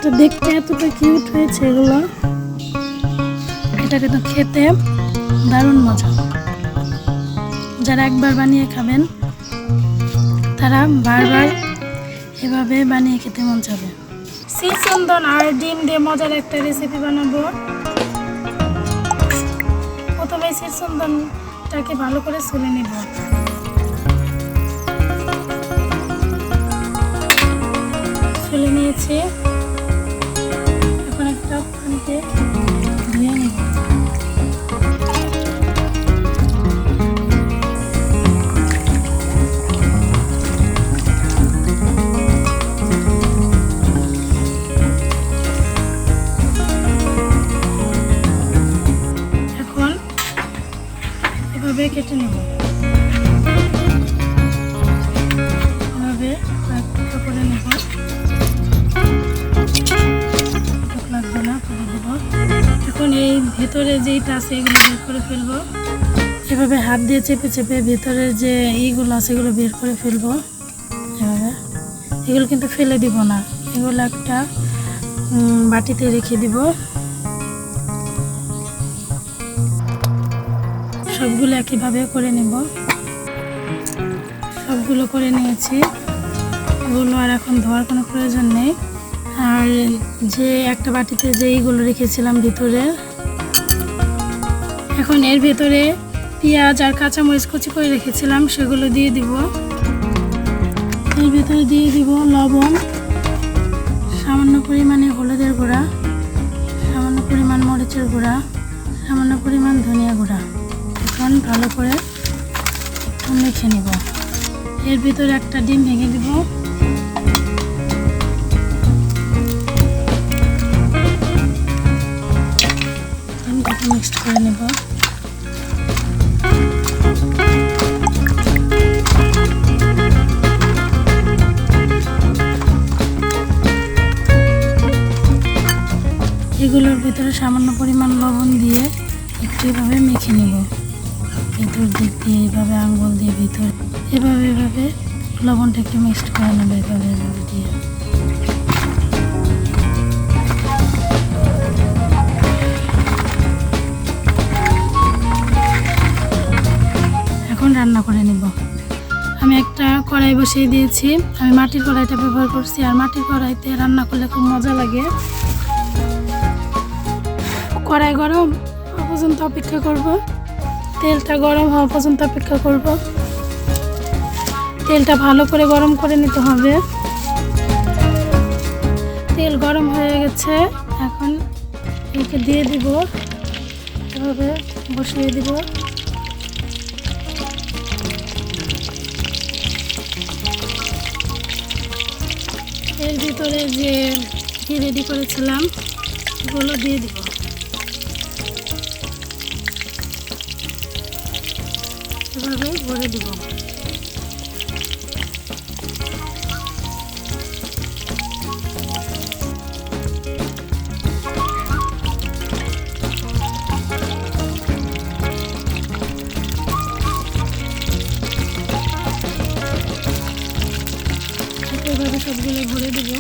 তো দেখতে এতটা কিউট হয়েছে এগুলো, এটা কিন্তু খেতে দারুণ মজা। যারা একবার বানিয়ে খাবেন তারা বারবার এভাবে বানিয়ে খেতে মন যাবে। শ্রীচন্দন আর ডিম দিয়ে মজার একটা রেসিপি বানাবো। প্রথমে শ্রীচন্দনটাকে ভালো করে ছুলে নেব। ছুলে নিয়েছি, এখন একটা পানিতে ধুয়ে নেব। এভাবে কেটে নেব, এভাবে করে নেব, লাগবে না, করে দেব। এখন এই ভেতরে যেইটা আছে এগুলো বের করে ফেলবো। এভাবে হাত দিয়ে চেপে চেপে ভেতরের যে এইগুলো আছে এগুলো বের করে ফেলবো। এভাবে এগুলো কিন্তু ফেলে দিব না, এগুলো একটা বাটিতে রেখে দিব। সবগুলো একইভাবে করে নেব। সবগুলো করে নিয়েছি, এগুলো আর এখন ধোয়ার কোনো প্রয়োজন নেই। আর যে একটা বাটিতে যে এইগুলো রেখেছিলাম ভিতরে, এখন এর ভেতরে পেঁয়াজ আর কাঁচামরিচ কুচি করে রেখেছিলাম সেগুলো দিয়ে দিব। এর ভেতরে দিয়ে দিব লবণ, সামান্য পরিমাণে হলুদের গুঁড়া, সামান্য পরিমাণ মরিচের গুঁড়া, সামান্য পরিমাণ ধনিয়া গুঁড়া। এখন ভালো করে মেখে নেব। এর ভিতরে একটা ডিম ভেঙে দিব। ডিমটাকে মিক্সড করে নেব। এগুলোর ভিতরে সামান্য পরিমাণ লবণ দিয়ে একটু এভাবে মেখে নেব। ভিতর দিক দিয়ে এইভাবে আঙ্গুল দিয়ে ভিতর এভাবে লবণটা একটু মিক্সড করে নেবে, এভাবে দিয়ে। এখন রান্না করে নেব। আমি একটা কড়াই বসিয়ে দিয়েছি। আমি মাটির কড়াইটা ব্যবহার করছি, আর মাটির কড়াইতে রান্না করলে খুব মজা লাগে। কড়াই গরম হওয়া পর্যন্ত অপেক্ষা করব, তেলটা গরম হওয়া পর্যন্ত অপেক্ষা করব। তেলটা ভালো করে গরম করে নিতে হবে। তেল গরম হয়ে গেছে, এখন একে দিয়ে দিব, এভাবে বসিয়ে দিব। এর ভিতরে যে ঘি রেডি করেছিলাম এগুলো দিয়ে দিব। এভাবে ভরে দিব। এভাবে সবগুলো ভরে দিব।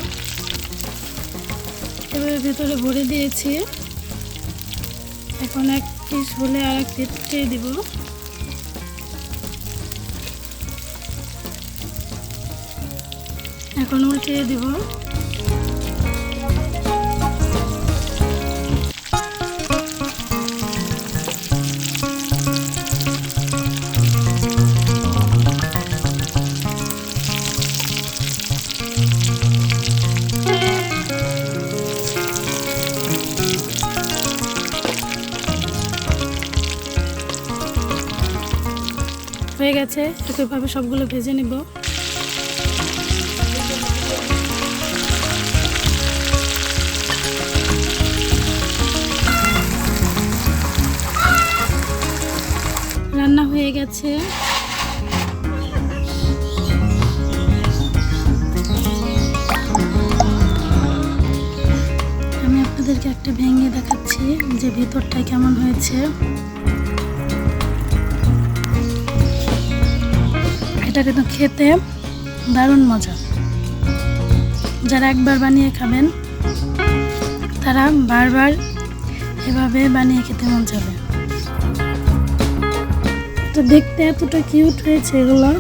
এভাবে ভেতরে ভরে দিয়েছি। এখন এক পিস হলে আর এক পিস দিয়ে দিব। এখন উল্টিয়ে দিব। হয়ে গেছে, একইভাবে সবগুলো ভেজে নেব। রান্না হয়ে গেছে। আমি আপনাদেরকে একটা ভেঙে দেখাচ্ছি যে ভিতরটা কেমন হয়েছে। এটা কিন্তু খেতে দারুণ মজা। যারা একবার বানিয়ে খাবেন তারা বারবার এভাবে বানিয়ে খেতে মন চাবে। তো দেখতে এতটা কিউট হয়েছে এগুলো।